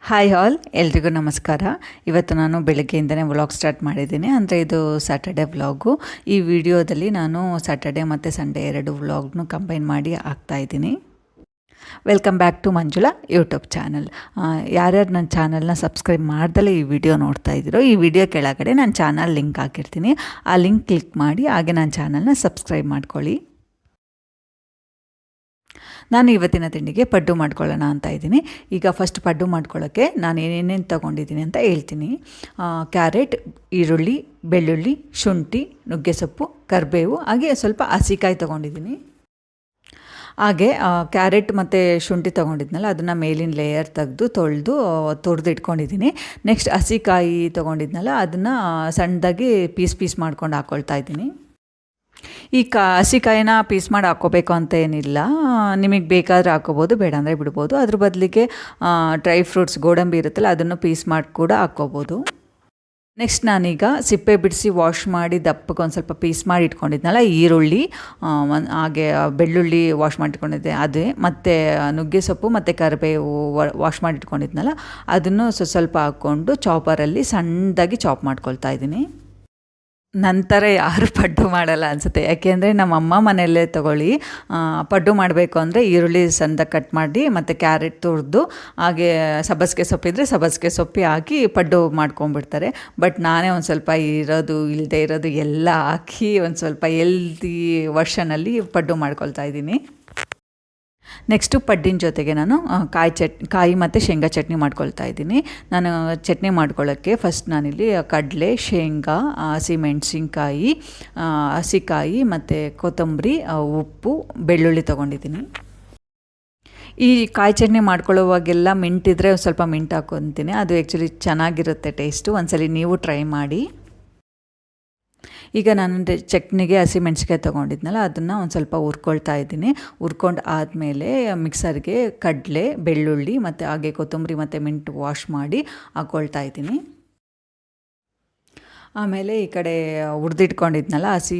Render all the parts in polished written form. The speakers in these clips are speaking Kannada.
ಹಾಯ್ ಆಲ್, ಎಲ್ರಿಗೂ ನಮಸ್ಕಾರ. ಇವತ್ತು ನಾನು ಬೆಳಗ್ಗೆಯಿಂದನೇ ವ್ಲಾಗ್ ಸ್ಟಾರ್ಟ್ ಮಾಡಿದ್ದೀನಿ. ಅಂದರೆ ಇದು ಸ್ಯಾಟರ್ಡೆ ವ್ಲಾಗು. ಈ ವಿಡಿಯೋದಲ್ಲಿ ನಾನು ಸ್ಯಾಟರ್ಡೆ ಮತ್ತು ಸಂಡೇ ಎರಡು ವ್ಲಾಗ್ನು ಕಂಬೈನ್ ಮಾಡಿ ಹಾಕ್ತಾಯಿದ್ದೀನಿ. Welcome back to Manjula YouTube channel. ಯಾರ್ಯಾರು ನನ್ನ ಚಾನಲ್ನ ಸಬ್ಸ್ಕ್ರೈಬ್ ಮಾಡ್ದಲೇ ಈ ವಿಡಿಯೋ ನೋಡ್ತಾ ಇದ್ದೀರೋ, ಈ ವಿಡಿಯೋ ಕೆಳಗಡೆ ನಾನು ಚಾನಲ್ ಲಿಂಕ್ ಹಾಕಿರ್ತೀನಿ. ಆ ಲಿಂಕ್ ಕ್ಲಿಕ್ ಮಾಡಿ ಹಾಗೆ ನನ್ನ ಚಾನಲ್ನ ಸಬ್ಸ್ಕ್ರೈಬ್ ಮಾಡ್ಕೊಳ್ಳಿ. ನಾನು ಇವತ್ತಿನ ತಿಂಡಿಗೆ ಪಡ್ಡು ಮಾಡ್ಕೊಳ್ಳೋಣ ಅಂತ ಇದ್ದೀನಿ. ಈಗ ಫಸ್ಟ್ ಪಡ್ಡು ಮಾಡ್ಕೊಳ್ಳೋಕ್ಕೆ ನಾನು ಏನೇನು ತೊಗೊಂಡಿದ್ದೀನಿ ಅಂತ ಹೇಳ್ತೀನಿ. ಕ್ಯಾರೆಟ್, ಈರುಳ್ಳಿ, ಬೆಳ್ಳುಳ್ಳಿ, ಶುಂಠಿ, ನುಗ್ಗೆಸೊಪ್ಪು, ಕರಿಬೇವು, ಹಾಗೆ ಸ್ವಲ್ಪ ಹಸಿಕಾಯಿ ತೊಗೊಂಡಿದ್ದೀನಿ. ಹಾಗೆ ಕ್ಯಾರೆಟ್ ಮತ್ತು ಶುಂಠಿ ತೊಗೊಂಡಿದ್ನಲ್ಲ, ಅದನ್ನು ಮೇಲಿನ ಲೇಯರ್ ತೆಗೆದು ತುರಿದು ಇಟ್ಕೊಂಡಿದ್ದೀನಿ. ನೆಕ್ಸ್ಟ್ ಹಸಿಕಾಯಿ ತೊಗೊಂಡಿದ್ನಲ್ಲ, ಅದನ್ನು ಸಣ್ಣದಾಗಿ ಪೀಸ್ ಮಾಡ್ಕೊಂಡು ಹಾಕ್ಕೊಳ್ತಾ ಇದ್ದೀನಿ. ಈ ಹಸಿಕಾಯಿನ ಪೀಸ್ ಮಾಡಿ ಹಾಕ್ಕೋಬೇಕು ಅಂತ ಏನಿಲ್ಲ, ನಿಮಗೆ ಬೇಕಾದರೆ ಹಾಕ್ಕೋಬೋದು, ಬೇಡ ಅಂದರೆ ಬಿಡ್ಬೋದು. ಅದ್ರ ಬದಲಿಗೆ ಡ್ರೈ ಫ್ರೂಟ್ಸ್, ಗೋಡಂಬಿ ಇರುತ್ತಲ್ಲ, ಅದನ್ನು ಪೀಸ್ ಮಾಡಿ ಕೂಡ ಹಾಕ್ಕೋಬೋದು. ನೆಕ್ಸ್ಟ್ ನಾನೀಗ ಸಿಪ್ಪೆ ಬಿಡಿಸಿ ವಾಶ್ ಮಾಡಿ ದಪ್ಪಕ್ಕೆ ಒಂದು ಸ್ವಲ್ಪ ಪೀಸ್ ಮಾಡಿ ಇಟ್ಕೊಂಡಿದ್ನಲ್ಲ, ಈರುಳ್ಳಿ, ಹಾಗೆ ಬೆಳ್ಳುಳ್ಳಿ ವಾಶ್ ಮಾಡಿ ಇಟ್ಕೊಂಡಿದ್ದೆ ಅದೇ, ಮತ್ತು ನುಗ್ಗೆ ಸೊಪ್ಪು ಮತ್ತು ಕರಿಬೇವು ವಾಶ್ ಮಾಡಿ ಇಟ್ಕೊಂಡಿದ್ನಲ್ಲ, ಅದನ್ನು ಸ್ವಲ್ಪ ಹಾಕ್ಕೊಂಡು ಚಾಪರಲ್ಲಿ ಸಣ್ಣದಾಗಿ ಚಾಪ್ ಮಾಡ್ಕೊಳ್ತಾ ಇದ್ದೀನಿ. ನಂತರ ಯಾರು ಪಡ್ಡು ಮಾಡಲ್ಲ ಅನಿಸುತ್ತೆ, ಯಾಕೆಂದರೆ ನಮ್ಮಮ್ಮ ಮನೆಯಲ್ಲೇ ತೊಗೊಳ್ಳಿ, ಪಡ್ಡು ಮಾಡಬೇಕು ಅಂದರೆ ಈರುಳ್ಳಿ ಸಣ್ಣದಾಗಿ ಕಟ್ ಮಾಡಿ ಮತ್ತು ಕ್ಯಾರೆಟ್ ತುರಿದು, ಹಾಗೆ ಸಬ್ಬಸಿಗೆ ಸೊಪ್ಪಿದ್ರೆ ಸಬ್ಬಸಿಗೆ ಸೊಪ್ಪು ಹಾಕಿ ಪಡ್ಡು ಮಾಡ್ಕೊಂಬಿಡ್ತಾರೆ. ಬಟ್ ನಾನೇ ಒಂದು ಸ್ವಲ್ಪ ಇರೋದು ಇಲ್ಲದೆ ಇರೋದು ಎಲ್ಲ ಹಾಕಿ ಒಂದು ಸ್ವಲ್ಪ ಎಲ್ದಿ ವರ್ಷನಲ್ಲಿ ಪಡ್ಡು ಮಾಡ್ಕೊಳ್ತಾ ಇದ್ದೀನಿ. ನೆಕ್ಸ್ಟು ಪಡ್ಡಿನ ಜೊತೆಗೆ ನಾನು ಕಾಯಿ ಮತ್ತು ಶೇಂಗಾ ಚಟ್ನಿ ಮಾಡ್ಕೊಳ್ತಾ ಇದ್ದೀನಿ. ನಾನು ಚಟ್ನಿ ಮಾಡ್ಕೊಳ್ಳೋಕ್ಕೆ ಫಸ್ಟ್ ನಾನಿಲ್ಲಿ ಕಡಲೆ, ಶೇಂಗಾ, ಹಸಿಮೆಣ್ಸಿನ್ಕಾಯಿ, ಹಸಿಕಾಯಿ ಮತ್ತು ಕೊತ್ತಂಬರಿ, ಉಪ್ಪು, ಬೆಳ್ಳುಳ್ಳಿ ತೊಗೊಂಡಿದ್ದೀನಿ. ಈ ಕಾಯಿ ಚಟ್ನಿ ಮಾಡ್ಕೊಳ್ಳೋವಾಗೆಲ್ಲ ಮಿಂಟಿದ್ರೆ ಸ್ವಲ್ಪ ಮಿಂಟ್ ಹಾಕ್ಕೊತೀನಿ, ಅದು ಆ್ಯಕ್ಚುಲಿ ಚೆನ್ನಾಗಿರುತ್ತೆ ಟೇಸ್ಟು. ಒಂದ್ಸಲಿ ನೀವು ಟ್ರೈ ಮಾಡಿ. ಈಗ ನಾನು ಚಟ್ನಿಗೆ ಹಸಿಮೆಣ್ಸಿಕಾಯಿ ತೊಗೊಂಡಿದ್ನಲ್ಲ, ಅದನ್ನು ಒಂದು ಸ್ವಲ್ಪ ಹುರ್ಕೊಳ್ತಾ ಇದ್ದೀನಿ. ಹುರ್ಕೊಂಡು ಆದಮೇಲೆ ಮಿಕ್ಸರ್ಗೆ ಕಡಲೆ, ಬೆಳ್ಳುಳ್ಳಿ ಮತ್ತು ಹಾಗೆ ಕೊತ್ತಂಬರಿ ಮತ್ತು ಮಿಂಟ್ ವಾಶ್ ಮಾಡಿ ಹಾಕ್ಕೊಳ್ತಾ ಇದ್ದೀನಿ. ಆಮೇಲೆ ಈ ಕಡೆ ಹುರಿದಿಟ್ಕೊಂಡಿದ್ನಲ್ಲ ಹಸಿ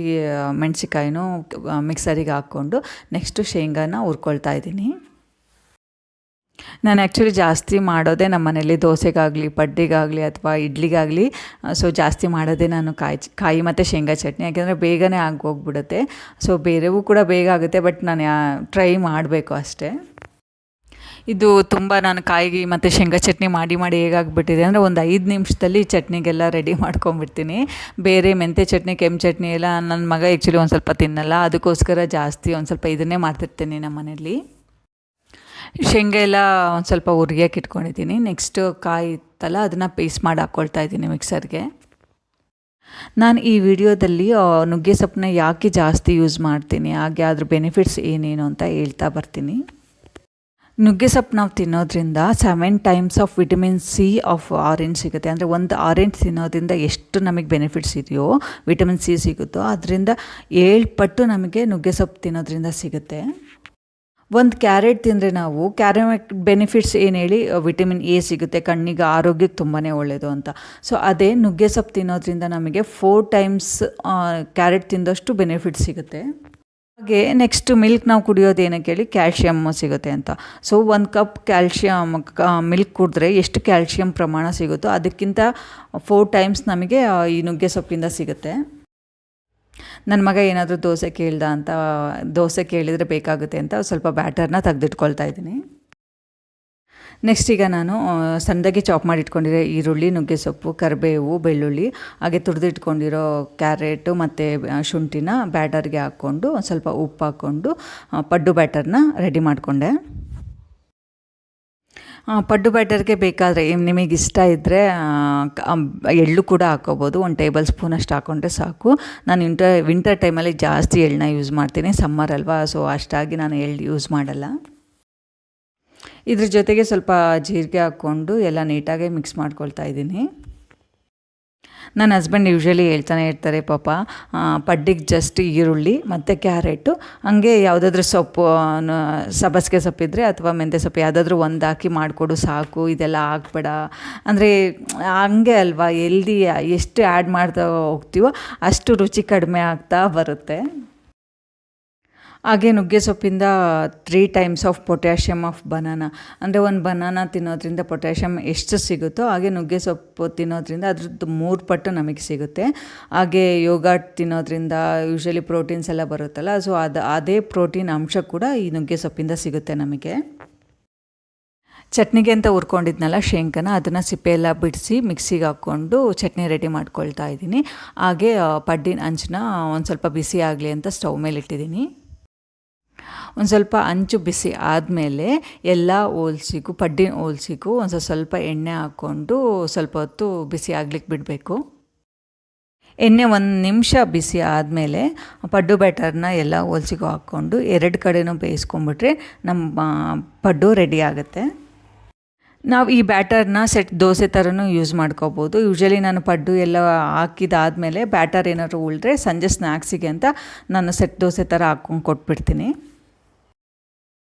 ಮೆಣಸಿಕಾಯಿನೂ ಮಿಕ್ಸರಿಗೆ ಹಾಕ್ಕೊಂಡು ನೆಕ್ಸ್ಟು ಶೇಂಗಾನ ಹುರ್ಕೊಳ್ತಾ ಇದ್ದೀನಿ. ನಾನು ಆ್ಯಕ್ಚುಲಿ ಜಾಸ್ತಿ ಮಾಡೋದೇ ನಮ್ಮ ಮನೇಲಿ ದೋಸೆಗಾಗಲಿ, ಪಡ್ಡಿಗಾಗಲಿ ಅಥವಾ ಇಡ್ಲಿಗಾಗಲಿ, ಸೊ ಜಾಸ್ತಿ ಮಾಡೋದೇ ನಾನು ಕಾಯಿ ಮತ್ತು ಶೇಂಗಾ ಚಟ್ನಿ, ಯಾಕೆಂದರೆ ಬೇಗನೆ ಆಗೋಗ್ಬಿಡುತ್ತೆ. ಸೊ ಬೇರೆವೂ ಕೂಡ ಬೇಗ ಆಗುತ್ತೆ, ಬಟ್ ನಾನು ಟ್ರೈ ಮಾಡಬೇಕು ಅಷ್ಟೇ. ಇದು ತುಂಬ ನಾನು ಕಾಯಿ ಮತ್ತು ಶೇಂಗಾ ಚಟ್ನಿ ಮಾಡಿ ಹೇಗಾಗ್ಬಿಟ್ಟಿದೆ ಅಂದರೆ, ಒಂದು 5 ನಿಮಿಷದಲ್ಲಿ ಚಟ್ನಿಗೆಲ್ಲ ರೆಡಿ ಮಾಡ್ಕೊಂಬಿಡ್ತೀನಿ. ಬೇರೆ ಮೆಂತ್ಯ ಚಟ್ನಿ, ಕೆಂಪು ಚಟ್ನಿ ಎಲ್ಲ ನನ್ನ ಮಗ ಆ್ಯಕ್ಚುಲಿ ಒಂದು ಸ್ವಲ್ಪ ತಿನ್ನಲ್ಲ, ಅದಕ್ಕೋಸ್ಕರ ಜಾಸ್ತಿ ಒಂದು ಸ್ವಲ್ಪ ಇದನ್ನೇ ಮಾಡ್ತಿರ್ತೀನಿ ನಮ್ಮ ಮನೇಲಿ. ಶೇಂಗಾ ಎಲ್ಲ ಒಂದು ಸ್ವಲ್ಪ ಹುರಿಯೋಕೆ ಇಟ್ಕೊಂಡಿದ್ದೀನಿ. ನೆಕ್ಸ್ಟು ಕಾಯಿ ಇತ್ತಲ್ಲ, ಅದನ್ನು ಪೀಸ್ ಮಾಡಿ ಹಾಕ್ಕೊಳ್ತಾ ಇದ್ದೀನಿ ಮಿಕ್ಸರ್ಗೆ. ನಾನು ಈ ವಿಡಿಯೋದಲ್ಲಿ ನುಗ್ಗೆ ಸೊಪ್ಪನ್ನ ಯಾಕೆ ಜಾಸ್ತಿ ಯೂಸ್ ಮಾಡ್ತೀನಿ, ಹಾಗೆ ಅದ್ರ ಬೆನಿಫಿಟ್ಸ್ ಏನೇನು ಅಂತ ಹೇಳ್ತಾ ಬರ್ತೀನಿ. ನುಗ್ಗೆ ಸೊಪ್ಪು ನಾವು ತಿನ್ನೋದ್ರಿಂದ 7 times of vitamin C of orange ಸಿಗುತ್ತೆ. ಅಂದರೆ ಒಂದು ಆರೆಂಜ್ ತಿನ್ನೋದ್ರಿಂದ ಎಷ್ಟು ನಮಗೆ ಬೆನಿಫಿಟ್ಸ್ ಇದೆಯೋ, ವಿಟಮಿನ್ ಸಿ ಸಿಗುತ್ತೋ, ಅದರಿಂದ 7 ಪಟ್ಟು ನಮಗೆ ನುಗ್ಗೆ ಸೊಪ್ಪು ತಿನ್ನೋದ್ರಿಂದ ಸಿಗುತ್ತೆ. ಒಂದು ಕ್ಯಾರೆಟ್ ತಿಂದರೆ ನಾವು ಕ್ಯಾರೆಟ್ ಬೆನಿಫಿಟ್ಸ್ ಏನು ಹೇಳಿ, ವಿಟಮಿನ್ ಎ ಸಿಗುತ್ತೆ, ಕಣ್ಣಿಗೆ ಆರೋಗ್ಯಕ್ಕೆ ತುಂಬಾ ಒಳ್ಳೆಯದು ಅಂತ. ಸೊ ಅದೇ ನುಗ್ಗೆ ಸೊಪ್ಪು ತಿನ್ನೋದ್ರಿಂದ ನಮಗೆ 4 ಟೈಮ್ಸ್ ಕ್ಯಾರೆಟ್ ತಿಂದಷ್ಟು ಬೆನಿಫಿಟ್ಸ್ ಸಿಗುತ್ತೆ. ಹಾಗೆ ನೆಕ್ಸ್ಟ್ ಮಿಲ್ಕ್ ನಾವು ಕುಡಿಯೋದು ಏನಕ್ಕೆ ಹೇಳಿ, ಕ್ಯಾಲ್ಶಿಯಮ್ ಸಿಗುತ್ತೆ ಅಂತ. ಸೊ 1 ಕಪ್ ಮಿಲ್ಕ್ ಕುಡಿದ್ರೆ ಎಷ್ಟು ಕ್ಯಾಲ್ಶಿಯಂ ಪ್ರಮಾಣ ಸಿಗುತ್ತೋ ಅದಕ್ಕಿಂತ 4 ಟೈಮ್ಸ್ ನಮಗೆ ಈ ನುಗ್ಗೆ ಸೊಪ್ಪಿಂದ ಸಿಗುತ್ತೆ. ನನ್ನ ಮಗ ಏನಾದರೂ ದೋಸೆ ಕೇಳಿದರೆ ಬೇಕಾಗುತ್ತೆ ಅಂತ ಸ್ವಲ್ಪ ಬ್ಯಾಟರ್ನ ತೆಗೆದಿಟ್ಕೊಳ್ತಾ ಇದ್ದೀನಿ. ನೆಕ್ಸ್ಟ್ ಈಗ ನಾನು ಸಣ್ಣದಾಗಿ ಚಾಪ್ ಮಾಡಿ ಇಟ್ಕೊಂಡಿರೋ ಈರುಳ್ಳಿ, ನುಗ್ಗೆ ಸೊಪ್ಪು, ಕರಿಬೇವು, ಬೆಳ್ಳುಳ್ಳಿ, ಹಾಗೆ ತುರಿದಿಟ್ಕೊಂಡಿರೋ ಕ್ಯಾರೆಟು ಮತ್ತು ಶುಂಠಿನ ಬ್ಯಾಟರ್ಗೆ ಹಾಕ್ಕೊಂಡು ಒಂದು ಸ್ವಲ್ಪ ಉಪ್ಪು ಹಾಕ್ಕೊಂಡು ಪಡ್ಡು ಬ್ಯಾಟರ್ನ ರೆಡಿ ಮಾಡಿಕೊಂಡೆ. ಪಡ್ಡು ಬ್ಯಾಟರ್ಗೆ ಬೇಕಾದರೆ ನಿಮಗೆ ಇಷ್ಟ ಇದ್ದರೆ ಎಳ್ಳು ಕೂಡ ಹಾಕ್ಕೋಬೋದು. 1 ಟೇಬಲ್ ಸ್ಪೂನಷ್ಟು ಹಾಕ್ಕೊಂಡ್ರೆ ಸಾಕು. ನಾನು ವಿಂಟರ್ ಟೈಮಲ್ಲಿ ಜಾಸ್ತಿ ಎಳ್ಳನ್ನ ಯೂಸ್ ಮಾಡ್ತೀನಿ, ಸಮ್ಮರ್ ಅಲ್ವಾ, ಸೊ ಅಷ್ಟಾಗಿ ನಾನು ಎಳ್ಳು ಯೂಸ್ ಮಾಡಲ್ಲ. ಇದ್ರ ಜೊತೆಗೆ ಸ್ವಲ್ಪ ಜೀರಿಗೆ ಹಾಕ್ಕೊಂಡು ಎಲ್ಲ ನೀಟಾಗಿ ಮಿಕ್ಸ್ ಮಾಡ್ಕೊಳ್ತಾ ಇದ್ದೀನಿ. ನನ್ನ ಹಸ್ಬೆಂಡ್ ಯೂಶ್ವಲಿ ಹೇಳ್ತಾನೆ ಇರ್ತಾರೆ, ಪಾಪ ಪಡ್ಡಿಗೆ ಜಸ್ಟ್ ಈರುಳ್ಳಿ ಮತ್ತು ಕ್ಯಾರೆಟು, ಹಾಗೆ ಯಾವುದಾದ್ರೂ ಸೊಪ್ಪು, ಸಬ್ಬಸಿಗೆ ಸೊಪ್ಪಿದ್ರೆ ಅಥವಾ ಮೆಂತ್ಯ ಸೊಪ್ಪು ಯಾವುದಾದ್ರೂ ಒಂದು ಹಾಕಿ ಮಾಡಿಕೊಡು ಸಾಕು, ಇದೆಲ್ಲ ಹಾಕ್ಬೇಡ. ಅಂದರೆ ಹಂಗೆ ಅಲ್ವಾ, ಎಲ್ದಿ ಎಷ್ಟು ಆ್ಯಡ್ ಮಾಡ್ತಾ ಹೋಗ್ತೀವೋ ಅಷ್ಟು ರುಚಿ ಕಡಿಮೆ ಆಗ್ತಾ ಬರುತ್ತೆ. ಹಾಗೆ ನುಗ್ಗೆ ಸೊಪ್ಪಿಂದ 3 times of potassium of banana, ಅಂದರೆ ಒಂದು ಬನಾನಾ ತಿನ್ನೋದ್ರಿಂದ ಪೊಟ್ಯಾಷಿಯಮ್ ಎಷ್ಟು ಸಿಗುತ್ತೋ ಹಾಗೆ ನುಗ್ಗೆ ಸೊಪ್ಪು ತಿನ್ನೋದ್ರಿಂದ ಅದ್ರದ್ದು 3 ಪಟ್ಟು ನಮಗೆ ಸಿಗುತ್ತೆ. ಹಾಗೆ ಯೋಗರ್ಟ್ ತಿನ್ನೋದ್ರಿಂದ ಯೂಶ್ವಲಿ ಪ್ರೋಟೀನ್ಸ್ ಎಲ್ಲ ಬರುತ್ತಲ್ಲ, ಸೊ ಅದೇ ಪ್ರೋಟೀನ್ ಅಂಶ ಕೂಡ ಈ ನುಗ್ಗೆ ಸೊಪ್ಪಿಂದ ಸಿಗುತ್ತೆ ನಮಗೆ. ಚಟ್ನಿಗೆ ಅಂತ ಹುರ್ಕೊಂಡಿದ್ನಲ್ಲ ಶೇಂಗಾನ, ಅದನ್ನು ಸಿಪ್ಪೆ ಎಲ್ಲ ಬಿಡಿಸಿ ಮಿಕ್ಸಿಗೆ ಹಾಕ್ಕೊಂಡು ಚಟ್ನಿ ರೆಡಿ ಮಾಡ್ಕೊಳ್ತಾ ಇದ್ದೀನಿ. ಹಾಗೆ ಪಡ್ಡಿನ ಅಂಚನ್ನ ಒಂದು ಸ್ವಲ್ಪ ಬಿಸಿ ಆಗಲಿ ಅಂತ ಸ್ಟವ್ ಮೇಲೆ ಇಟ್ಟಿದ್ದೀನಿ. ಒಂದು ಸ್ವಲ್ಪ ಅಂಚು ಬಿಸಿ ಆದಮೇಲೆ ಎಲ್ಲ ಪಡ್ಡಿನ ಹೋಲ್ಸಿಗೂ ಒಂದು ಸ್ವಲ್ಪ ಎಣ್ಣೆ ಹಾಕ್ಕೊಂಡು ಸ್ವಲ್ಪ ಹೊತ್ತು ಬಿಸಿ ಆಗ್ಲಿಕ್ಕೆ ಬಿಡಬೇಕು. ಎಣ್ಣೆ 1 ನಿಮಿಷ ಬಿಸಿ ಆದಮೇಲೆ ಪಡ್ಡು ಬ್ಯಾಟರ್ನ ಎಲ್ಲ ಹೋಲ್ಸಿಗೂ ಹಾಕ್ಕೊಂಡು 2 ಕಡೆನೂ ಬೇಯಿಸ್ಕೊಂಬಿಟ್ರೆ ನಮ್ಮ ಪಡ್ಡು ರೆಡಿ ಆಗುತ್ತೆ. ನಾವು ಈ ಬ್ಯಾಟರ್ನ ಸೆಟ್ ದೋಸೆ ಥರನೂ ಯೂಸ್ ಮಾಡ್ಕೋಬೋದು. ಯೂಶ್ವಲಿ ನಾನು ಪಡ್ಡು ಎಲ್ಲ ಹಾಕಿದಾದಮೇಲೆ ಬ್ಯಾಟರ್ ಏನಾದ್ರು ಉಳಿದ್ರೆ ಸಂಜೆ ಸ್ನ್ಯಾಕ್ಸಿಗೆ ಅಂತ ನಾನು ಸೆಟ್ ದೋಸೆ ಥರ ಹಾಕ್ಕೊಂಡು ಕೊಟ್ಬಿಡ್ತೀನಿ.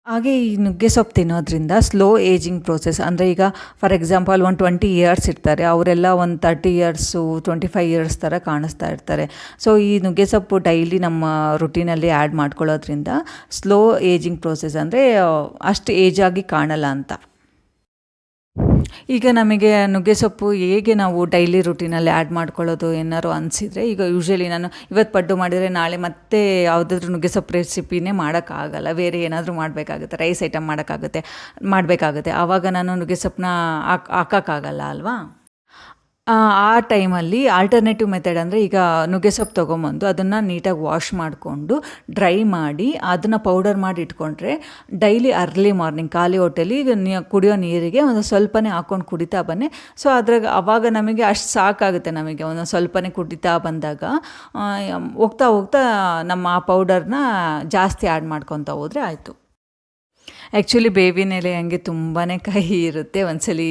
ಹಾಗೆ ಈ ನುಗ್ಗೆ ಸೊಪ್ಪು ತಿನ್ನೋದ್ರಿಂದ ಸ್ಲೋ ಏಜಿಂಗ್ ಪ್ರೋಸೆಸ್, ಅಂದರೆ ಈಗ ಫಾರ್ ಎಕ್ಸಾಂಪಲ್ 20 ಇಯರ್ಸ್ ಇರ್ತಾರೆ, ಅವರೆಲ್ಲ 30 ಇಯರ್ಸು 25 ಇಯರ್ಸ್ ಥರ ಕಾಣಿಸ್ತಾ ಇರ್ತಾರೆ. ಸೊ ಈ ನುಗ್ಗೆ ಸೊಪ್ಪು ಡೈಲಿ ನಮ್ಮ ರುಟೀನಲ್ಲಿ ಆ್ಯಡ್ ಮಾಡ್ಕೊಳ್ಳೋದ್ರಿಂದ ಸ್ಲೋ ಏಜಿಂಗ್ ಪ್ರೋಸೆಸ್, ಅಂದರೆ ಅಷ್ಟು ಏಜ್ ಆಗಿ ಕಾಣಲ್ಲ ಅಂತ. ಈಗ ನಮಗೆ ನುಗ್ಗೆ ಸೊಪ್ಪು ಹೇಗೆ ನಾವು ಡೈಲಿ ರುಟೀನಲ್ಲಿ ಆ್ಯಡ್ ಮಾಡ್ಕೊಳ್ಳೋದು ಏನಾದ್ರು ಅನಿಸಿದರೆ, ಈಗ ಯೂಶ್ವಲಿ ನಾನು ಇವತ್ತು ಪಡ್ಡು ಮಾಡಿದರೆ ನಾಳೆ ಮತ್ತೆ ಯಾವುದಾದ್ರೂ ನುಗ್ಗೆ ಸೊಪ್ಪು ರೆಸಿಪಿನೇ ಮಾಡೋಕ್ಕಾಗಲ್ಲ, ಬೇರೆ ಏನಾದರೂ ಮಾಡಬೇಕಾಗುತ್ತೆ, ರೈಸ್ ಐಟಮ್ ಮಾಡಬೇಕಾಗುತ್ತೆ. ಆವಾಗ ನಾನು ನುಗ್ಗೆ ಸೊಪ್ಪನ್ನ ಹಾಕೋಕ್ಕಾಗಲ್ಲ ಅಲ್ವಾ. ಆ ಟೈಮಲ್ಲಿ ಆಲ್ಟರ್ನೇಟಿವ್ ಮೆಥಡ್ ಅಂದರೆ, ಈಗ ನುಗ್ಗೆ ಸೊಪ್ಪು ತೊಗೊಂಬಂದು ಅದನ್ನು ನೀಟಾಗಿ ವಾಶ್ ಮಾಡಿಕೊಂಡು ಡ್ರೈ ಮಾಡಿ ಅದನ್ನು ಪೌಡರ್ ಮಾಡಿ ಇಟ್ಕೊಂಡ್ರೆ ಡೈಲಿ ಅರ್ಲಿ ಮಾರ್ನಿಂಗ್ ಖಾಲಿ ಹೊಟ್ಟೆಲಿ ಕುಡಿಯೋ ನೀರಿಗೆ ಒಂದು ಸ್ವಲ್ಪನೇ ಹಾಕ್ಕೊಂಡು ಕುಡಿತಾ ಬನ್ನಿ. ಸೊ ಆವಾಗ ನಮಗೆ ಅಷ್ಟು ಸಾಕಾಗುತ್ತೆ. ನಮಗೆ ಒಂದು ಸ್ವಲ್ಪನೇ ಕುಡಿತಾ ಬಂದಾಗ ಹೋಗ್ತಾ ಹೋಗ್ತಾ ನಮ್ಮ ಆ ಪೌಡರ್ನ ಜಾಸ್ತಿ ಆ್ಯಡ್ ಮಾಡ್ಕೊತಾ ಹೋದರೆ ಆಯಿತು. ಆ್ಯಕ್ಚುಲಿ ಬೇವಿನ ಎಲೆ ಹಂಗೆ ತುಂಬಾ ಕಹಿ ಇರುತ್ತೆ. ಒಂದ್ಸಲಿ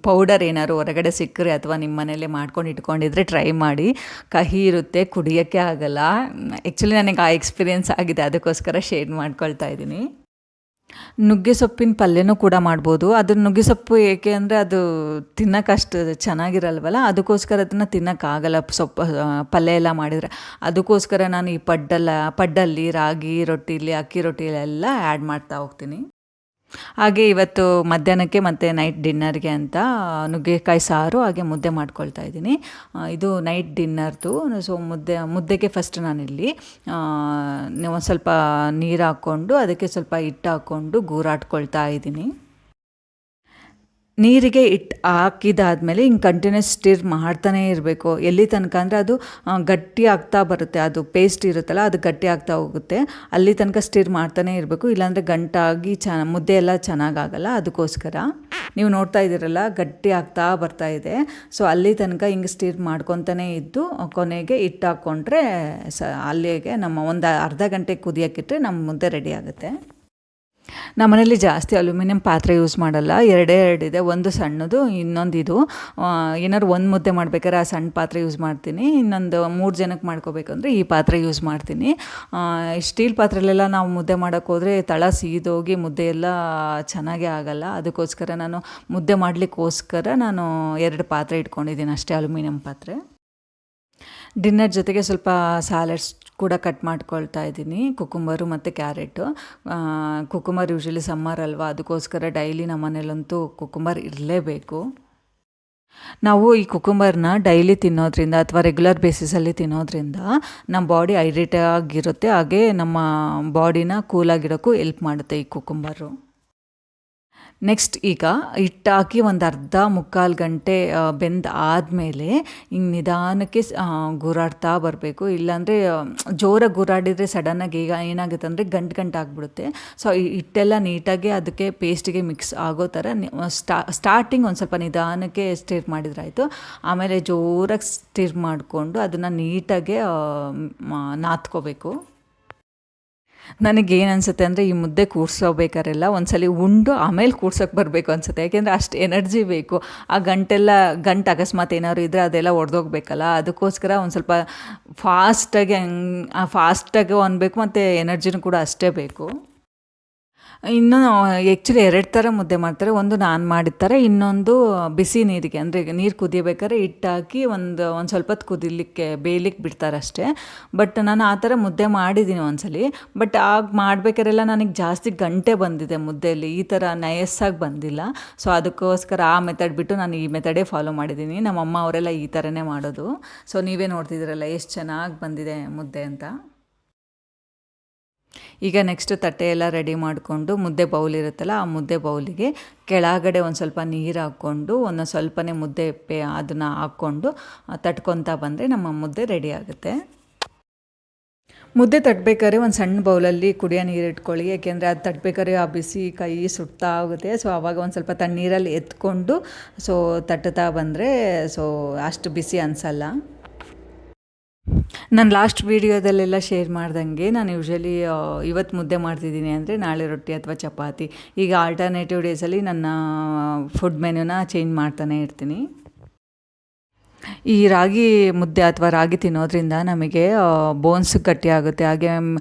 ಪೌಡರ್ ಏನಾದ್ರು ಹೊರಗಡೆ ಸಿಕ್ಕರೆ ಅಥವಾ ನಿಮ್ಮ ಮನೇಲೆ ಮಾಡ್ಕೊಂಡು ಇಟ್ಕೊಂಡಿದ್ರೆ ಟ್ರೈ ಮಾಡಿ. ಕಹಿ ಇರುತ್ತೆ, ಕುಡಿಯೋಕ್ಕೆ ಆಗಲ್ಲ. ಆ್ಯಕ್ಚುಲಿ ನನಗೆ ಆ ಎಕ್ಸ್ಪೀರಿಯೆನ್ಸ್ ಆಗಿದೆ, ಅದಕ್ಕೋಸ್ಕರ ಶೇರ್ ಮಾಡ್ಕೊಳ್ತಾ ಇದ್ದೀನಿ. ನುಗ್ಗೆ ಸೊಪ್ಪಿನ ಪಲ್ಯನೂ ಕೂಡ ಮಾಡ್ಬೋದು. ಅದ್ರ ನುಗ್ಗೆ ಸೊಪ್ಪು ಏಕೆ ಅಂದರೆ ಅದು ತಿನ್ನೋಕ್ಕಷ್ಟು ಚೆನ್ನಾಗಿರಲ್ವಲ್ಲ, ಅದಕ್ಕೋಸ್ಕರ ಅದನ್ನು ತಿನ್ನೋಕ್ಕಾಗಲ್ಲ ಸೊಪ್ಪು ಪಲ್ಯ ಎಲ್ಲ ಮಾಡಿದರೆ. ಅದಕ್ಕೋಸ್ಕರ ನಾನು ಈ ಪಡ್ಡಲ್ಲಿ ರಾಗಿ ರೊಟ್ಟಿಲಿ ಅಕ್ಕಿ ರೊಟ್ಟಿಲೆಲ್ಲ ಆ್ಯಡ್ ಮಾಡ್ತಾ ಹೋಗ್ತೀನಿ. ಹಾಗೆ ಇವತ್ತು ಮಧ್ಯಾಹ್ನಕ್ಕೆ ಮತ್ತು ನೈಟ್ ಡಿನ್ನರ್ಗೆ ಅಂತ ನುಗ್ಗೆಕಾಯಿ ಸಾರು ಹಾಗೆ ಮುದ್ದೆ ಮಾಡ್ಕೊಳ್ತಾ ಇದ್ದೀನಿ. ಇದು ನೈಟ್ ಡಿನ್ನರ್ದು. ಸೊ ಮುದ್ದೆಗೆ ಫಸ್ಟ್ ನಾನಿಲ್ಲಿ ಒಂದು ಸ್ವಲ್ಪ ನೀರು ಹಾಕ್ಕೊಂಡು ಅದಕ್ಕೆ ಸ್ವಲ್ಪ ಹಿಟ್ಟು ಹಾಕ್ಕೊಂಡು ಗೂರಾಟ್ಕೊಳ್ತಾ ಇದ್ದೀನಿ. ನೀರಿಗೆ ಹಿಟ್ಟು ಹಾಕಿದಾದ್ಮೇಲೆ ಹಿಂಗೆ ಕಂಟಿನ್ಯೂಸ್ ಸ್ಟಿರ್ ಮಾಡ್ತಾನೇ ಇರಬೇಕು. ಎಲ್ಲಿ ತನಕ ಅಂದರೆ ಅದು ಗಟ್ಟಿ ಆಗ್ತಾ ಬರುತ್ತೆ, ಅದು ಪೇಸ್ಟ್ ಇರುತ್ತಲ್ಲ ಅದು ಗಟ್ಟಿ ಆಗ್ತಾ ಹೋಗುತ್ತೆ, ಅಲ್ಲಿ ತನಕ ಸ್ಟಿರ್ ಮಾಡ್ತಾನೇ ಇರಬೇಕು. ಇಲ್ಲಾಂದರೆ ಗಂಟಾಗಿ ಮುದ್ದೆ ಎಲ್ಲ ಚೆನ್ನಾಗಾಗಲ್ಲ. ಅದಕ್ಕೋಸ್ಕರ ನೀವು ನೋಡ್ತಾ ಇದ್ದೀರಲ್ಲ ಗಟ್ಟಿ ಆಗ್ತಾ ಬರ್ತಾ ಇದೆ. ಸೊ ಅಲ್ಲಿ ತನಕ ಹಿಂಗೆ ಸ್ಟಿರ್ ಮಾಡ್ಕೊತಾನೇ ಇದ್ದು ಕೊನೆಗೆ ಹಿಟ್ಟು ಹಾಕ್ಕೊಂಡ್ರೆ ಅಲ್ಲಿಗೆ ನಮ್ಮ ಒಂದು ಅರ್ಧ ಗಂಟೆ ಕುದಿಯೋಕ್ಕಿಟ್ರೆ ನಮ್ಮ ಮುದ್ದೆ ರೆಡಿ ಆಗುತ್ತೆ. ನಮ್ಮನೇಲಿ ಜಾಸ್ತಿ ಅಲ್ಯೂಮಿನಿಯಂ ಪಾತ್ರೆ ಯೂಸ್ ಮಾಡಲ್ಲ, ಎರಡೇ ಇದೆ. ಒಂದು ಸಣ್ಣದು, ಇನ್ನೊಂದು ಇದು. ಏನಾದ್ರು ಒಂದು ಮುದ್ದೆ ಮಾಡ್ಬೇಕಾದ್ರೆ ಆ ಸಣ್ಣ ಪಾತ್ರೆ ಯೂಸ್ ಮಾಡ್ತೀನಿ. ಇನ್ನೊಂದು 3 ಜನಕ್ಕೆ ಮಾಡ್ಕೋಬೇಕಂದ್ರೆ ಈ ಪಾತ್ರೆ ಯೂಸ್ ಮಾಡ್ತೀನಿ. ಸ್ಟೀಲ್ ಪಾತ್ರೆಲೆಲ್ಲ ನಾವು ಮುದ್ದೆ ಮಾಡೋಕ್ಕೆ ಹೋದರೆ ತಳ ಸೀದೋಗಿ ಮುದ್ದೆ ಎಲ್ಲ ಚೆನ್ನಾಗೇ ಆಗಲ್ಲ. ಅದಕ್ಕೋಸ್ಕರ ನಾನು ಮುದ್ದೆ ಮಾಡಲಿಕ್ಕೋಸ್ಕರ ನಾನು 2 ಪಾತ್ರೆ ಇಟ್ಕೊಂಡಿದ್ದೀನಿ ಅಷ್ಟೇ, ಅಲ್ಯೂಮಿನಿಯಂ ಪಾತ್ರೆ. ಡಿನ್ನರ್ ಜೊತೆಗೆ ಸ್ವಲ್ಪ ಸ್ಯಾಲಡ್ಸ್ ಕೂಡ ಕಟ್ ಮಾಡ್ಕೊಳ್ತಾ ಇದ್ದೀನಿ, ಕುಕುಂಬರು ಮತ್ತು ಕ್ಯಾರೆಟು. ಕುಕುಂಬರ್ ಯೂಶ್ವಲಿ ಸಮ್ಮರ್ ಅಲ್ವಾ, ಅದಕ್ಕೋಸ್ಕರ ಡೈಲಿ ನಮ್ಮ ಮನೇಲಂತೂ ಕುಕುಂಬರ್ ಇರಲೇಬೇಕು. ನಾವು ಈ ಕುಕುಂಬರ್ನ ಡೈಲಿ ತಿನ್ನೋದ್ರಿಂದ ಅಥವಾ ರೆಗ್ಯುಲರ್ ಬೇಸಿಸಲ್ಲಿ ತಿನ್ನೋದ್ರಿಂದ ನಮ್ಮ ಬಾಡಿ ಹೈಡ್ರೇಟ್ ಆಗಿರುತ್ತೆ, ಹಾಗೆ ನಮ್ಮ ಬಾಡಿನ ಕೂಲಾಗಿರೋಕ್ಕೂ ಹೆಲ್ಪ್ ಮಾಡುತ್ತೆ ಈ ಕುಕುಂಬರು. ನೆಕ್ಸ್ಟ್ ಈಗ ಹಿಟ್ಟು ಹಾಕಿ ಒಂದು ಅರ್ಧ ಮುಕ್ಕಾಲು ಗಂಟೆ ಆದಮೇಲೆ ಹಿಂಗೆ ನಿಧಾನಕ್ಕೆ ಗುರಾಡ್ತಾ ಬರಬೇಕು. ಇಲ್ಲಾಂದರೆ ಜೋರಾಗಿ ಗುರಾಡಿದರೆ ಸಡನ್ನಾಗಿ ಈಗ ಏನಾಗುತ್ತೆ ಅಂದರೆ ಗಂಟು ಆಗಿಬಿಡುತ್ತೆ. ಸೊ ಹಿಟ್ಟೆಲ್ಲ ನೀಟಾಗಿ ಅದಕ್ಕೆ ಪೇಸ್ಟಿಗೆ ಮಿಕ್ಸ್ ಆಗೋ ಥರ ಸ್ಟಾರ್ಟಿಂಗ್ ಒಂದು ಸ್ವಲ್ಪ ನಿಧಾನಕ್ಕೆ ಸ್ಟಿರ್ ಮಾಡಿದ್ರಾಯಿತು. ಆಮೇಲೆ ಜೋರಾಗಿ ಸ್ಟಿರ್ ಮಾಡಿಕೊಂಡು ಅದನ್ನು ನೀಟಾಗೆ ನಾದ್ಕೋಬೇಕು. ನನಗೇನು ಅನಿಸುತ್ತೆ ಅಂದರೆ ಈ ಮುದ್ದೆ ಕೂಡ್ಸೋಬೇಕಾರೆಲ್ಲ ಒಂದ್ಸಲಿ ಉಂಡು ಆಮೇಲೆ ಕೂಡ್ಸೋಕ್ಕೆ ಬರಬೇಕು ಅನಿಸುತ್ತೆ. ಯಾಕೆಂದರೆ ಅಷ್ಟು ಎನರ್ಜಿ ಬೇಕು. ಆ ಗಂಟು ಅಕಸ್ಮಾತ್ ಏನಾದ್ರು ಇದ್ದರೆ ಅದೆಲ್ಲ ಒಡೆದೋಗ್ಬೇಕಲ್ಲ, ಅದಕ್ಕೋಸ್ಕರ ಒಂದು ಸ್ವಲ್ಪ ಫಾಸ್ಟಾಗಿ ಅನ್ಬೇಕು ಮತ್ತು ಎನರ್ಜಿನೂ ಕೂಡ ಅಷ್ಟೇ ಬೇಕು. ಇನ್ನು ಆ್ಯಕ್ಚುಲಿ 2 ಥರ ಮುದ್ದೆ ಮಾಡ್ತಾರೆ. ಒಂದು ನಾನು ಮಾಡಿದ ಥರ, ಇನ್ನೊಂದು ಬಿಸಿ ನೀರಿಗೆ ಅಂದರೆ ನೀರು ಕುದಿಬೇಕಾದ್ರೆ ಹಿಟ್ಟಾಕಿ ಒಂದು ಸ್ವಲ್ಪ ಹೊತ್ತು ಬೇಯಲಿಕ್ಕೆ ಬಿಡ್ತಾರೆ ಅಷ್ಟೇ. ಬಟ್ ನಾನು ಆ ಥರ ಮುದ್ದೆ ಮಾಡಿದ್ದೀನಿ ಒಂದ್ಸಲಿ. ಬಟ್ ಆಗ ಮಾಡ್ಬೇಕಾರೆಲ್ಲ ನನಗೆ ಜಾಸ್ತಿ ಗಂಟೆ ಬಂದಿದೆ ಮುದ್ದೆಯಲ್ಲಿ, ಈ ಥರ ನಯಸ್ಸಾಗಿ ಬಂದಿಲ್ಲ. ಸೊ ಅದಕ್ಕೋಸ್ಕರ ಆ ಮೆಥಡ್ ಬಿಟ್ಟು ನಾನು ಈ ಮೆಥಡೇ ಫಾಲೋ ಮಾಡಿದ್ದೀನಿ. ನಮ್ಮಮ್ಮ ಅವರೆಲ್ಲ ಈ ಥರನೇ ಮಾಡೋದು. ಸೊ ನೀವೇ ನೋಡ್ತಿದ್ದೀರಲ್ಲ ಎಷ್ಟು ಚೆನ್ನಾಗಿ ಬಂದಿದೆ ಮುದ್ದೆ ಅಂತ. ಈಗ ನೆಕ್ಸ್ಟ್ ತಟ್ಟೆ ಎಲ್ಲ ರೆಡಿ ಮಾಡಿಕೊಂಡು ಮುದ್ದೆ ಬೌಲ್ ಇರುತ್ತಲ್ಲ, ಆ ಮುದ್ದೆ ಬೌಲಿಗೆ ಕೆಳಗಡೆ ಒಂದು ಸ್ವಲ್ಪ ನೀರು ಹಾಕ್ಕೊಂಡು ಒಂದೊಂದು ಸ್ವಲ್ಪನೇ ಮುದ್ದೆ ಅದನ್ನು ಹಾಕ್ಕೊಂಡು ತಟ್ಕೊತಾ ಬಂದರೆ ನಮ್ಮ ಮುದ್ದೆ ರೆಡಿ ಆಗುತ್ತೆ. ಮುದ್ದೆ ತಟ್ಟಬೇಕಾದ್ರೆ ಒಂದು ಸಣ್ಣ ಬೌಲಲ್ಲಿ ಕುಡಿಯೋ ನೀರು ಇಟ್ಕೊಳ್ಳಿ, ಯಾಕೆಂದರೆ ಅದು ತಟ್ಟಬೇಕಾದ್ರೆ ಆ ಬಿಸಿ ಕೈ ಸುಡ್ತಾ ಆಗುತ್ತೆ. ಸೊ ಆವಾಗ ಒಂದು ಸ್ವಲ್ಪ ತಣ್ಣೀರಲ್ಲಿ ಎತ್ಕೊಂಡು ಸೊ ತಟ್ಟುತ್ತಾ ಬಂದರೆ ಸೊ ಅಷ್ಟು ಬಿಸಿ ಅನಿಸಲ್ಲ. ನಾನು ಲಾಸ್ಟ್ ವೀಡಿಯೋದಲ್ಲೆಲ್ಲ ಶೇರ್ ಮಾಡ್ದಂಗೆ ನಾನು ಯೂಶ್ವಲಿ ಇವತ್ತು ಮುದ್ದೆ ಮಾಡ್ತಿದ್ದೀನಿ ಅಂದರೆ ನಾಳೆ ರೊಟ್ಟಿ ಅಥವಾ ಚಪಾತಿ. ಈಗ ಆಲ್ಟರ್ನೇಟಿವ್ ಡೇಸಲ್ಲಿ ನನ್ನ ಫುಡ್ ಮೆನ್ಯೂನ ಚೇಂಜ್ ಮಾಡ್ತಾನೆ ಇರ್ತೀನಿ. ಈ ರಾಗಿ ಮುದ್ದೆ ಅಥವಾ ರಾಗಿ ತಿನ್ನೋದ್ರಿಂದ ನಮಗೆ ಬೋನ್ಸ್ ಗಟ್ಟಿ ಆಗುತ್ತೆ. ಹಾಗೆ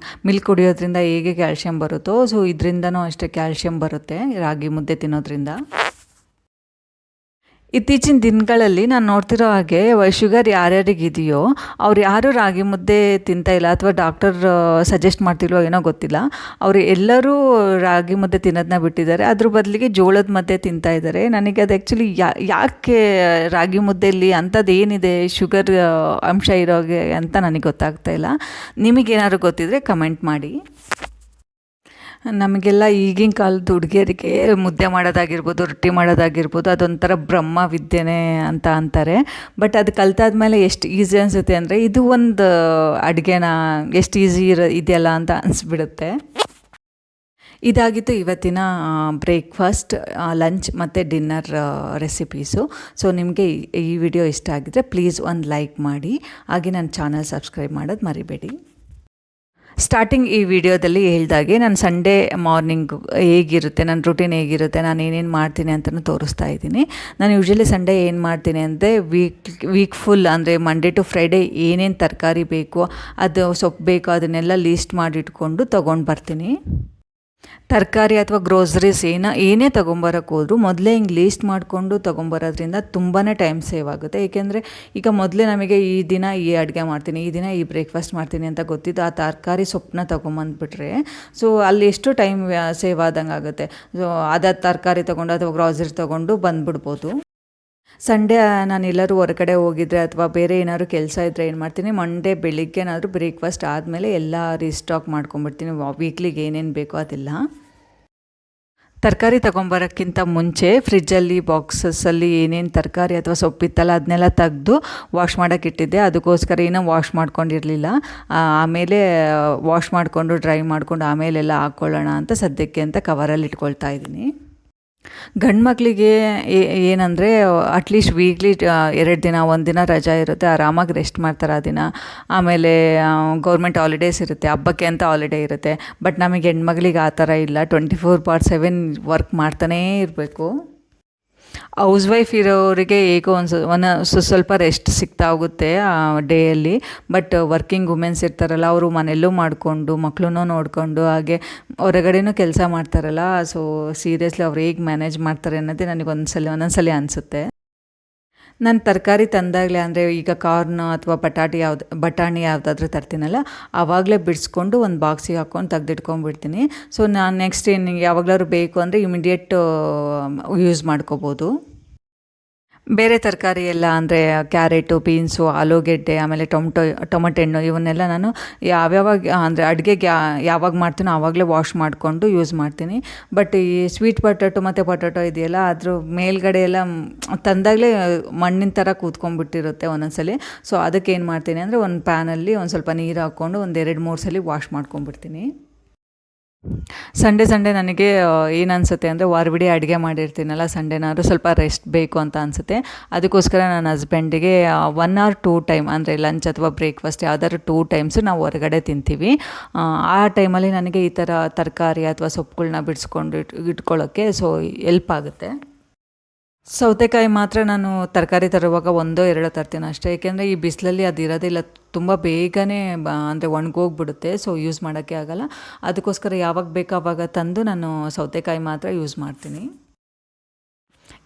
ಮಿಲ್ಕ್ ಕುಡಿಯೋದ್ರಿಂದ ಹೇಗೆ ಕ್ಯಾಲ್ಶಿಯಂ ಬರುತ್ತೋ ಸೊ ಇದರಿಂದನೂ ಅಷ್ಟೇ ಕ್ಯಾಲ್ಶಿಯಂ ಬರುತ್ತೆ ರಾಗಿ ಮುದ್ದೆ ತಿನ್ನೋದ್ರಿಂದ. ಇತ್ತೀಚಿನ ದಿನಗಳಲ್ಲಿ ನಾನು ನೋಡ್ತಿರೋ ಹಾಗೆ ಶುಗರ್ ಯಾರ್ಯಾರಿಗಿದೆಯೋ ಅವ್ರು ಯಾರೂ ರಾಗಿ ಮುದ್ದೆ ತಿಂತಾಯಿಲ್ಲ, ಅಥವಾ ಡಾಕ್ಟರ್ ಸಜೆಸ್ಟ್ ಮಾಡ್ತಿಲ್ವೋ ಏನೋ ಗೊತ್ತಿಲ್ಲ. ಅವರು ಎಲ್ಲರೂ ರಾಗಿ ಮುದ್ದೆ ತಿನ್ನೋದನ್ನ ಬಿಟ್ಟಿದ್ದಾರೆ. ಅದ್ರ ಬದಲಿಗೆ ಜೋಳದ ಮುದ್ದೆ ತಿಂತಾಯಿದ್ದಾರೆ. ನನಗೆ ಅದು ಆ್ಯಕ್ಚುಲಿ ಯಾಕೆ ರಾಗಿ ಮುದ್ದೆಯಲ್ಲಿ ಅಂಥದ್ದು ಏನಿದೆ ಶುಗರ್ ಅಂಶ ಇರೋಗೆ ಅಂತ ನನಗೆ ಗೊತ್ತಾಗ್ತಾ ಇಲ್ಲ. ನಿಮಗೇನಾದ್ರು ಗೊತ್ತಿದ್ದರೆ ಕಮೆಂಟ್ ಮಾಡಿ. ನಮಗೆಲ್ಲ ಈಗಿನ ಕಾಲದ ಹುಡುಗಿಯರಿಗೆ ಮುದ್ದೆ ಮಾಡೋದಾಗಿರ್ಬೋದು, ರೊಟ್ಟಿ ಮಾಡೋದಾಗಿರ್ಬೋದು ಅದೊಂಥರ ಬ್ರಹ್ಮ ವಿದ್ಯೆನೇ ಅಂತ ಅಂತಾರೆ. ಬಟ್ ಅದು ಕಲ್ತಾದ್ಮೇಲೆ ಎಷ್ಟು ಈಸಿ ಅನಿಸುತ್ತೆ ಅಂದರೆ ಇದು ಒಂದು ಅಡುಗೆನ ಎಷ್ಟು ಈಸಿ ಇದೆಯಲ್ಲ ಅಂತ ಅನಿಸ್ಬಿಡುತ್ತೆ. ಇದಾಗಿತ್ತು ಇವತ್ತಿನ ಬ್ರೇಕ್ಫಾಸ್ಟ್, ಲಂಚ್ ಮತ್ತು ಡಿನ್ನರ್ ರೆಸಿಪೀಸು. ಸೊ ನಿಮಗೆ ಈ ವಿಡಿಯೋ ಇಷ್ಟ ಆಗಿದ್ದರೆ ಪ್ಲೀಸ್ ಒಂದು ಲೈಕ್ ಮಾಡಿ, ಹಾಗೆ ನನ್ನ ಚಾನಲ್ ಸಬ್ಸ್ಕ್ರೈಬ್ ಮಾಡೋದು ಮರಿಬೇಡಿ. ಸ್ಟಾರ್ಟಿಂಗ್ ಈ ವಿಡಿಯೋದಲ್ಲಿ ಹೇಳ್ದಾಗೆ ನಾನು ಸಂಡೇ ಮಾರ್ನಿಂಗ್ ಹೇಗಿರುತ್ತೆ, ನನ್ನ ರೂಟೀನ್ ಹೇಗಿರುತ್ತೆ, ನಾನು ಏನೇನು ಮಾಡ್ತೀನಿ ಅಂತಲೂ ತೋರಿಸ್ತಾ ಇದ್ದೀನಿ. ನಾನು ಯೂಶ್ವಲಿ ಸಂಡೇ ಏನು ಮಾಡ್ತೀನಿ ಅಂದರೆ ವೀಕ್ ಫುಲ್ ಅಂದರೆ ಮಂಡೇ ಟು ಫ್ರೈಡೇ ಏನೇನು ತರಕಾರಿ ಬೇಕು, ಅದು ಸೊಪ್ಪು ಬೇಕು ಅದನ್ನೆಲ್ಲ ಲೀಸ್ಟ್ ಮಾಡಿಟ್ಕೊಂಡು ತೊಗೊಂಡು ಬರ್ತೀನಿ. ತರಕಾರಿ ಅಥವಾ ಗ್ರೋಸರೀಸ್ ಏನೇ ತೊಗೊಂಬರೋಕ್ಕೆ ಹೋದರೂ ಮೊದಲೇ ಹಿಂಗೆ ಲೀಸ್ಟ್ ಮಾಡಿಕೊಂಡು ತೊಗೊಂಬರೋದ್ರಿಂದ ತುಂಬಾ ಟೈಮ್ ಸೇವ್ ಆಗುತ್ತೆ. ಏಕೆಂದರೆ ಈಗ ಮೊದಲೇ ನಮಗೆ ಈ ದಿನ ಈ ಅಡುಗೆ ಮಾಡ್ತೀನಿ, ಈ ದಿನ ಈ ಬ್ರೇಕ್ಫಾಸ್ಟ್ ಮಾಡ್ತೀನಿ ಅಂತ ಗೊತ್ತಿದ್ದು ಆ ತರಕಾರಿ ಸೊಪ್ಪನ್ನ ತೊಗೊಂಬಂದುಬಿಟ್ರೆ ಸೊ ಅಲ್ಲಿ ಎಷ್ಟು ಟೈಮ್ ಸೇವ್ ಆದಂಗೆ ಆಗುತ್ತೆ. ಸೊ ಅದಾದ ತರಕಾರಿ ತೊಗೊಂಡು ಅಥವಾ ಗ್ರೋಸರಿ ತೊಗೊಂಡು ಬಂದುಬಿಡ್ಬೋದು. ಸಂಡೇ ನಾನು ಎಲ್ಲರೂ ಹೊರಗಡೆ ಹೋಗಿದ್ರೆ ಅಥವಾ ಬೇರೆ ಏನಾದ್ರು ಕೆಲಸ ಇದ್ದರೆ ಏನು ಮಾಡ್ತೀನಿ, ಮಂಡೇ ಬೆಳಿಗ್ಗೆನಾದರೂ ಬ್ರೇಕ್ಫಾಸ್ಟ್ ಆದಮೇಲೆ ಎಲ್ಲ ರೀಸ್ಟಾಕ್ ಮಾಡ್ಕೊಂಬಿಡ್ತೀನಿ. ವೀಕ್ಲಿಗೆ ಏನೇನು ಬೇಕೋ ಅದೆಲ್ಲ. ತರಕಾರಿ ತೊಗೊಂಬರೋಕ್ಕಿಂತ ಮುಂಚೆ ಫ್ರಿಜ್ಜಲ್ಲಿ ಬಾಕ್ಸಸ್ಸಲ್ಲಿ ಏನೇನು ತರಕಾರಿ ಅಥವಾ ಸೊಪ್ಪಿತ್ತಲ್ಲ ಅದನ್ನೆಲ್ಲ ತೆಗೆದು ವಾಶ್ ಮಾಡೋಕ್ಕೆ ಇಟ್ಟಿದ್ದೆ. ಅದಕ್ಕೋಸ್ಕರ ಏನೋ ವಾಶ್ ಮಾಡ್ಕೊಂಡಿರಲಿಲ್ಲ. ಆಮೇಲೆ ವಾಶ್ ಮಾಡಿಕೊಂಡು ಡ್ರೈ ಮಾಡಿಕೊಂಡು ಆಮೇಲೆಲ್ಲ ಹಾಕ್ಕೊಳ್ಳೋಣ ಅಂತ ಸದ್ಯಕ್ಕೆ ಅಂತ ಕವರಲ್ಲಿ ಇಟ್ಕೊಳ್ತಾ ಇದ್ದೀನಿ. ಗಂಡು ಮಕ್ಕಳಿಗೆ ಏನಂದರೆ ಅಟ್ಲೀಸ್ಟ್ ವೀಕ್ಲಿ 2 ದಿನ 1 ದಿನ ರಜಾ ಇರುತ್ತೆ, ಆರಾಮಾಗಿ ರೆಸ್ಟ್ ಮಾಡ್ತಾರೆ ಆ ದಿನ. ಆಮೇಲೆ ಗೌರ್ಮೆಂಟ್ ಹಾಲಿಡೇಸ್ ಇರುತ್ತೆ, ಹಬ್ಬಕ್ಕೆ ಅಂತ ಹಾಲಿಡೇ ಇರುತ್ತೆ. ಬಟ್ ನಮಗೆ ಹೆಣ್ಮಕ್ಳಿಗೆ ಆ ಥರ ಇಲ್ಲ, 24/7 ವರ್ಕ್ ಮಾಡ್ತಾನೇ ಇರಬೇಕು. ಹೌಸ್ ವೈಫ್ ಇರೋರಿಗೆ ಹೇಗೋ ಸ್ವಲ್ಪ ರೆಸ್ಟ್ ಸಿಗ್ತಾ ಹೋಗುತ್ತೆ ಆ ಡೇಯಲ್ಲಿ. ಬಟ್ ವರ್ಕಿಂಗ್ ವುಮೆನ್ಸ್ ಇರ್ತಾರಲ್ಲ ಅವರು ಮನೆಯಲ್ಲೂ ಮಾಡಿಕೊಂಡು ಮಕ್ಕಳನ್ನೂ ನೋಡಿಕೊಂಡು ಹಾಗೆ ಹೊರಗಡೆನೂ ಕೆಲಸ ಮಾಡ್ತಾರಲ್ಲ, ಸೊ ಸೀರಿಯಸ್ಲಿ ಅವ್ರು ಹೇಗೆ ಮ್ಯಾನೇಜ್ ಮಾಡ್ತಾರೆ ಅನ್ನೋದೇ ನನಗೆ ಒಂದೊಂದ್ಸಲಿ ಅನಿಸುತ್ತೆ. ನಾನು ತರಕಾರಿ ತಂದಾಗಲೇ ಅಂದರೆ ಈಗ ಕಾರ್ನ್ ಅಥವಾ ಬಟಾಣಿ ಯಾವುದಾದ್ರೂ ತರ್ತೀನಲ್ಲ ಆವಾಗಲೇ ಬಿಡಿಸ್ಕೊಂಡು ಒಂದು ಬಾಕ್ಸಿಗೆ ಹಾಕ್ಕೊಂಡು ತೆಗೆದಿಟ್ಕೊಂಡ್ಬಿಡ್ತೀನಿ. ಸೊ ನಾನು ನೆಕ್ಸ್ಟ್ ಏನು ಯಾವಾಗಲಾದ್ರು ಬೇಕು ಅಂದರೆ ಇಮಿಡಿಯೇಟ್ ಯೂಸ್ ಮಾಡ್ಕೋಬೋದು. ಬೇರೆ ತರಕಾರಿ ಎಲ್ಲ ಅಂದರೆ ಕ್ಯಾರೆಟು, ಬೀನ್ಸು, ಆಲೂಗೆಡ್ಡೆ, ಆಮೇಲೆ ಟೊಮಟೊ ಹಣ್ಣು ಇವನ್ನೆಲ್ಲ ನಾನು ಯಾವ್ಯಾವಾಗ ಅಂದರೆ ಅಡುಗೆಗೆ ಯಾವಾಗ ಮಾಡ್ತೀನೋ ಆವಾಗಲೇ ವಾಶ್ ಮಾಡಿಕೊಂಡು ಯೂಸ್ ಮಾಡ್ತೀನಿ. ಬಟ್ ಈ ಸ್ವೀಟ್ ಪೊಟ್ಯಾಟೊ ಮತ್ತು ಪೊಟ್ಯಾಟೊ ಇದೆಯಲ್ಲ ಅದ್ರ ಮೇಲ್ಗಡೆ ಎಲ್ಲ ತಂದಾಗಲೇ ಮಣ್ಣಿನ ಥರ ಕೂತ್ಕೊಂಡ್ಬಿಟ್ಟಿರುತ್ತೆ ಒಂದೊಂದ್ಸಲಿ. ಸೊ ಅದಕ್ಕೆ ಏನು ಮಾಡ್ತೀನಿ ಅಂದರೆ ಒಂದು ಪ್ಯಾನಲ್ಲಿ ಒಂದು ಸ್ವಲ್ಪ ನೀರು ಹಾಕ್ಕೊಂಡು ಒಂದು 2-3 ಸಲ ವಾಶ್ ಮಾಡ್ಕೊಂಡ್ಬಿಡ್ತೀನಿ. ಸಂಡೇ ನನಗೆ ಏನು ಅನಿಸುತ್ತೆ ಅಂದರೆ ಹೊರಗಡೆ ಅಡುಗೆ ಮಾಡಿರ್ತೀನಲ್ಲ ಸಂಡೇನಾದ್ರು ಸ್ವಲ್ಪ ರೆಸ್ಟ್ ಬೇಕು ಅಂತ ಅನಿಸುತ್ತೆ. ಅದಕ್ಕೋಸ್ಕರ ನನ್ನ ಹಸ್ಬೆಂಡಿಗೆ 1 or 2 ಟೈಮ್ ಅಂದರೆ ಲಂಚ್ ಅಥವಾ ಬ್ರೇಕ್ಫಾಸ್ಟ್ ಯಾವ್ದಾದ್ರು 2 ಟೈಮ್ಸು ನಾವು ಹೊರಗಡೆ ತಿಂತೀವಿ. ಆ ಟೈಮಲ್ಲಿ ನನಗೆ ಈ ಥರ ತರಕಾರಿ ಅಥವಾ ಸೊಪ್ಪುಗಳನ್ನ ಬಿಡಿಸ್ಕೊಂಡು ಇಟ್ಕೊಳ್ಳೋಕ್ಕೆ ಸೊ ಹೆಲ್ಪ್ ಆಗುತ್ತೆ. ಸೌತೆಕಾಯಿ ಮಾತ್ರ ನಾನು ತರಕಾರಿ ತರುವಾಗ ಒಂದೋ ಎರಡೋ ತರ್ತೀನಿ ಅಷ್ಟೇ. ಏಕೆಂದರೆ ಈ ಬಿಸಿಲಲ್ಲಿ ಅದು ಇರೋದಿಲ್ಲ, ತುಂಬ ಬೇಗನೆ ಅಂದರೆ ಒಣಗೋಗ್ಬಿಡುತ್ತೆ. ಸೊ ಯೂಸ್ ಮಾಡೋಕ್ಕೆ ಆಗಲ್ಲ. ಅದಕ್ಕೋಸ್ಕರ ಯಾವಾಗ ಬೇಕೋ ಆವಾಗ ತಂದು ನಾನು ಸೌತೆಕಾಯಿ ಮಾತ್ರ ಯೂಸ್ ಮಾಡ್ತೀನಿ.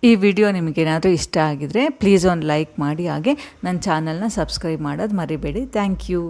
ಈ ವಿಡಿಯೋ ನಿಮಗೇನಾದರೂ ಇಷ್ಟ ಆಗಿದರೆ ಪ್ಲೀಸ್ ಒಂದು ಲೈಕ್ ಮಾಡಿ, ಹಾಗೆ ನನ್ನ ಚಾನಲ್ನ ಸಬ್ಸ್ಕ್ರೈಬ್ ಮಾಡೋದು ಮರಿಬೇಡಿ. Thank you.